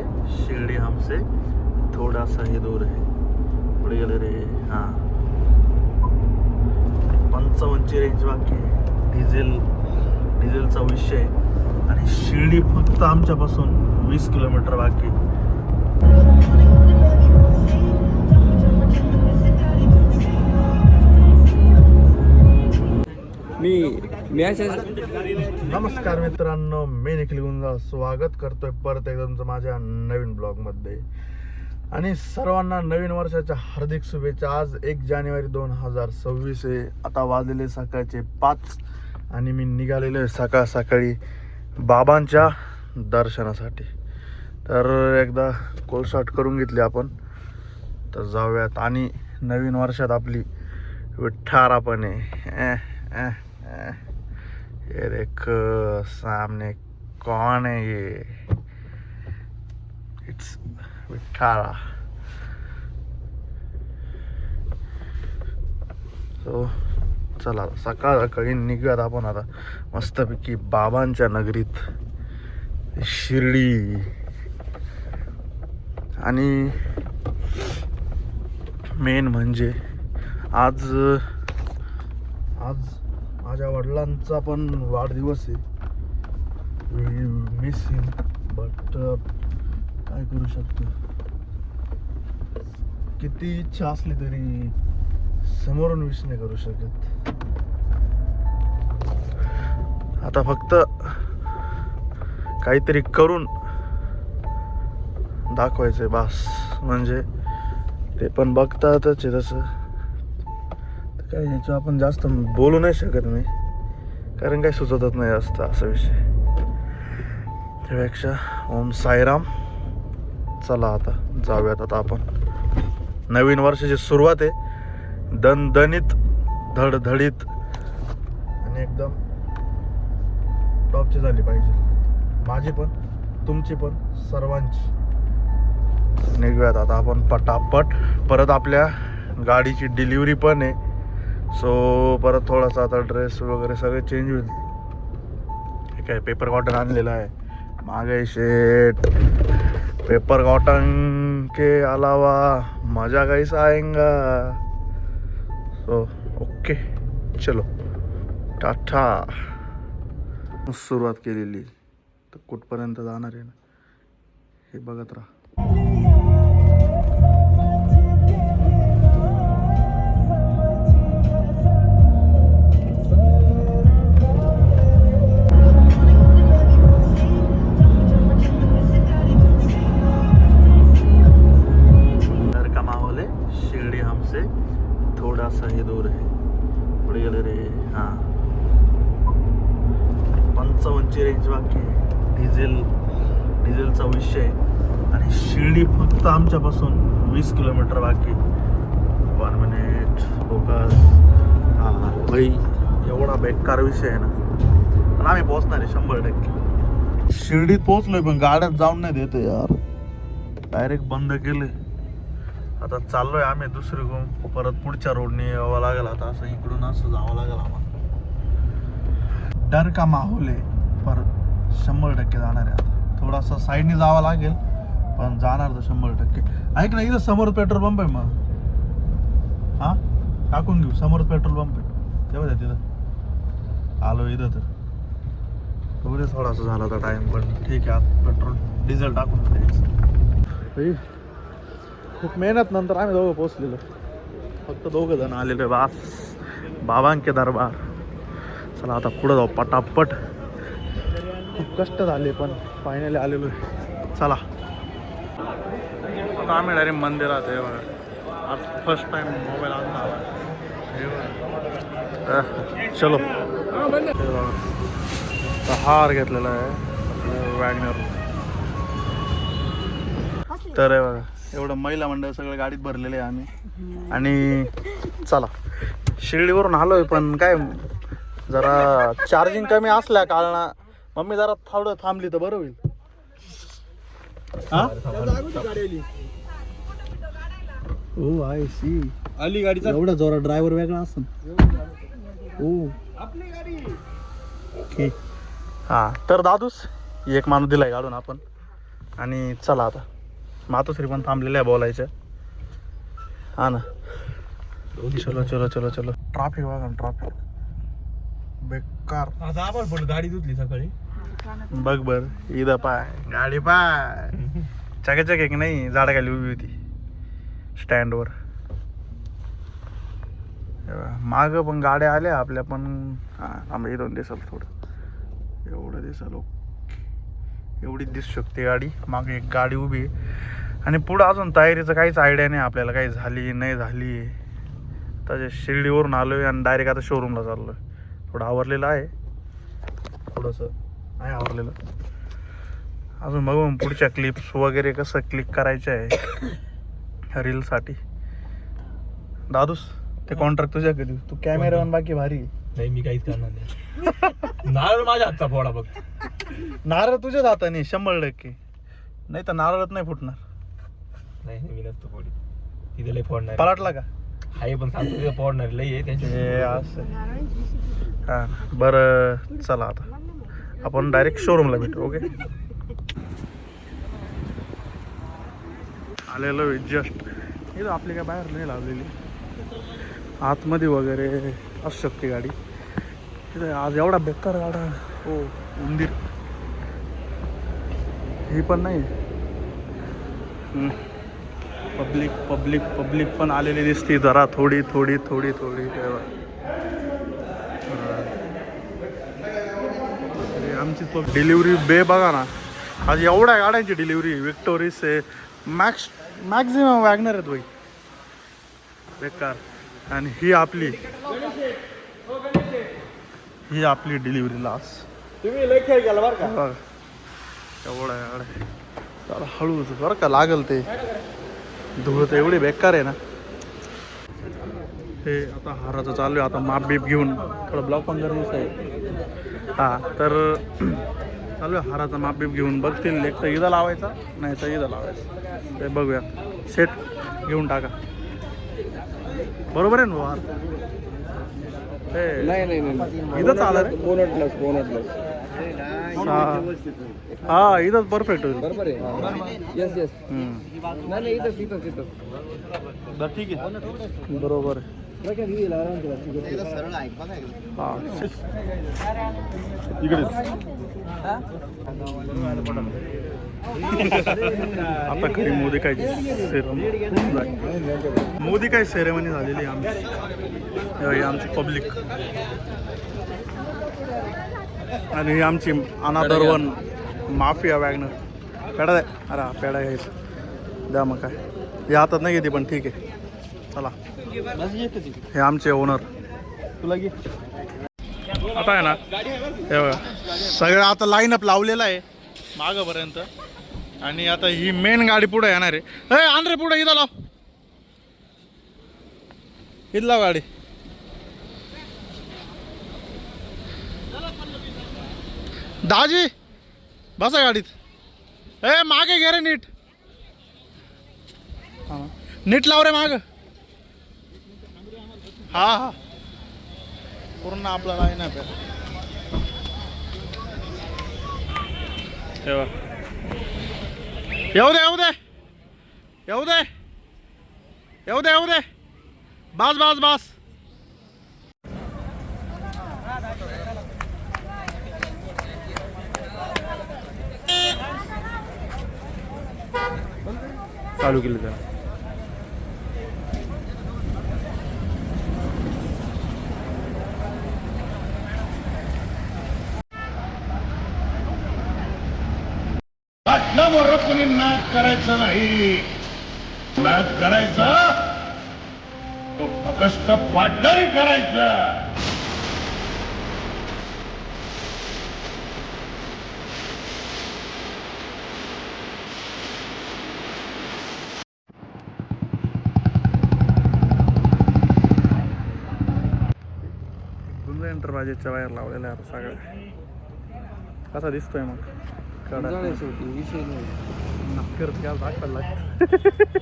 वाले शिर्डी हमसे थोड़ा सा ही दूर है. पुढे गेले रे. हां 55ची रेंज बाकी आहे. डिझेलचा विषय आणि शिर्डी फक्त आमच्यापासून 20 किलोमीटर बाकी. नमस्कार मित्रांनो, मी निखिल गुंजा स्वागत करतोय परत एकदा तुमचं माझ्या नवीन ब्लॉगमध्ये. आणि सर्वांना नवीन वर्षाच्या हार्दिक शुभेच्छा. आज 1 जानेवारी 2026 आहे. आता वाजलेले सकाळचे 5 आणि मी निघालेलो आहे सकाळी बाबांच्या दर्शनासाठी. तर एकदा कोलसाट करून घेतली आपण, तर जाऊयात. आणि नवीन वर्षात आपली विठ्ठारा पण आहे. ये देखो सामने कौन है ये? इट्स विठ्ठाला. सो चला सकाळी निघूयात आपण आता मस्तपैकी बाबांच्या नगरीत शिर्डी. आणि मेन म्हणजे आज माझ्या वडिलांचा पण वाढदिवस आहे. मिस हिम बट काय करू शकतो. किती इच्छा असली तरी समोरून विश नाही करू शकत. आता फक्त काहीतरी करून दाखवायचंय बास. म्हणजे ते पण बघतातच आहे तसं. काय ह्याचं आपण जास्त बोलू नाही शकत मी, कारण काही सुचतच नाही जास्त असा विषय. त्यापेक्षा ओम साईराम. चला आता जाऊयात. आता आपण नवीन वर्षाची सुरुवात आहे, दणदणीत धडधडीत आणि एकदम टॉपची झाली पाहिजे. माझी पण, तुमची पण, सर्वांची. निघूयात आता आपण पटापट. परत आपल्या गाडीची डिलिव्हरी पण आहे. सो परत थोडासा आता ड्रेस वगैरे सगळे चेंज होईल. हे काय पेपर कॉटन आणलेलं आहे मागे. शेट पेपर कॉटन के अलावा मजा कैसा आएगा. सो ओके चलो टाटा. सुरुवात केलेली तर कुठपर्यंत जाणार आहे ना हे बघत राहा. थोड़ा सा ही दूर है. पुढे गेले रे. हां 55ची रेंज बाकी आहे. डिझेलचा विषय आणि शिर्डी फक्त आमच्यापासून 20 किलोमीटर बाकी. 1 मिनिट फोकस. हां भाई एवढा बेकार विषय आहे ना. पण आम्ही पोहोचणार आहे 100%. शिर्डीत पोहोचलोय पण गाड्यात जाऊन नाही देते यार. डायरेक्ट बंद केले. आता चाललोय आम्ही दुसरीकडून. परत पुढच्या रोडने यावं लागेल. आता असं इकडून असं जावं लागेल आम्हाला. डर का माहोल आहे. परत 100% जाणार आहे. आता थोडासा साईडने जावं लागेल पण जाणार तर 100%. ऐक ना, इथं समोर पेट्रोल पंप आहे. मग हां टाकून घेऊ. समोर पेट्रोल पंप आहे तेव्हा द्या. तिथं आलो इथं तर थोडे थोडासा झाला होता टाईम, पण ठीक आहे. आता पेट्रोल डिझेल टाकून द्यायचं. खूप मेहनत नंतर आम्ही दोघं पोचलेलो. फक्त 2 जण आलेलो बास बाबांके दरबार. चला आता पुढं जाऊ पटापट. खूप कष्ट झाले पण फायनली आलेलो आहे. चला आता आम्ही डायरेक्ट मंदिरात आहे. आज फर्स्ट टाइम मोबाईल आणला. चलो हार घेतलेला आहे वॅगनर. तर आहे बघा एवढं महिला मंडळ सगळं गाडीत भरलेले आहे आम्ही. आणि चला शिर्डीवरून आलोय पण काय जरा चार्जिंग कमी असल्या कारण मम्मी जरा थोडं थांबली तर बरं होईल. ओ आय सी आली गाडीचा. एवढा जोरा ड्रायव्हर वेगळा असेल. ओ आपली गाडी. ओके. हा तर दादूस एक माणूस दिलाय काढून आपण. आणि चला आता मातोश्री पण थांबलेलं आहे बोलायचं. हा ना, चलो चलो चलो चलो. ट्रॅफिक बघा ना, ट्रॅफिक बेकार. आता आपण पण गाडी धुतली सकाळी. बघ बर इथं पाय गाडी पाय चकाचक एक नाही, झाडाखाली उभी होती स्टँडवर. माग पण गाड्या आल्या आपल्या पण. हा आम्ही इथून दिसल थोडं, एवढं दिसल, एवढीच दिसू शकते गाडी. मागे एक गाडी उभी आणि पुढं अजून तयारीचं काहीच आयडिया नाही आपल्याला, काही झाली नाही झाली. तर शिर्डीवरून आलोय आणि डायरेक्ट आता शोरूमला चाललोय. थोडं आवरलेलं आहे, थोडंसं आहे आवरलेलं. अजून बघून पुढच्या क्लिप्स वगैरे कसं क्लिक करायचं आहे रीलसाठी. दादूस ते कॉन्ट्रॅक्ट तुझ्या कधी, तू कॅमेरावर बाकी भारी. नाही मी काहीच करणार नाही. नारळ माझ्या हातचा फोडा बघ. नारळ तुझ्याच हाताने 100%. नाही तर नारळच नाही फुटणार. नाही मी नसतो फोडी, तिथे लय फोडणार. पलटला का? आहे पण सांगतो तिथे फोडणार लय आहे त्यांच्या. असं हां बरं चला आता आपण डायरेक्ट शोरूमला भेटू. ओके, आलेलो जस्ट इथं. आपली काय बाहेर नाही लावलेली, आतमध्ये वगैरे असू शकते गाडी. तिथे आज एवढा बेकार गाडा. हो उंदीर ही पण नाही. पब्लिक पब्लिक पब्लिक पण आलेली दिसते जरा, थोडी थोडी थोडी थोडी. आमची डिलिव्हरी बे बघा ना, आज एवढ्या गाड्यांची डिलिव्हरी. विक्टोरीस आहे, मॅक्झिमम वॅगनर आहेत भाई, बेकार. आणि ही आपली डिलिव्हरी लास्ट. तुम्ही लय खेळ गेला बरं का. एवढा गाड्या जरा हळूच बरं का, लागल ते धूळ तर एवढी बेकार आहे ना. हे आता हाराचं चालू आहे, आता माप बीप घेऊन थोडं ब्लॉक पण गरजेचं आहे. हां तर चालू आहे हाराचा माप बीप घेऊन. बघतील एक तर इथं लावायचा, नाही तर इथं लावायचं, ते बघूया. सेट घेऊन टाका, बरोबर आहे ना हार? नाही इथं चाललं रे. बोनट हा इथंच परफेक्ट होईल. बरोबर आहे. Yes yes. नाही इथं बरं ठीक आहे, बरोबर आहे. हां इकडे आता खरी मोदी काय सेरेमनी झालेली आमची पब्लिक. आणि ही आमची अनादर वन माफिया वॅगनर. पेडा द्या. अरे हा पेडा घ्यायचा द्या. मग काय हे हातात नाही घेते पण ठीक आहे चला. हे आमचे ओनर. तुला घे. आता आहे ना हे बघा सगळं आता लाईनअप लावलेला आहे मागपर्यंत. आणि आता ही मेन गाडी पुढे येणार आहे. ए आंध्रे पुढे इथं लाव, इथं लाव गाडी. दाजी बसा गाडीत. ए मागे घे रे नीट. हां नीट लाव रे माग. हा हा पूर्ण आपला लाईन आहे. येऊ दे. बस. चालू केलं त्याला. मोर कोणी नाच करायचं नाही. नाच करायचा तो फक्त पाटलाही करायचा. एंटरप्राइजेसच्या बाहेर लावलेल्या आता सगळ्या. कसा दिसतोय मग? विषय नाही. दाखवायला लागतं.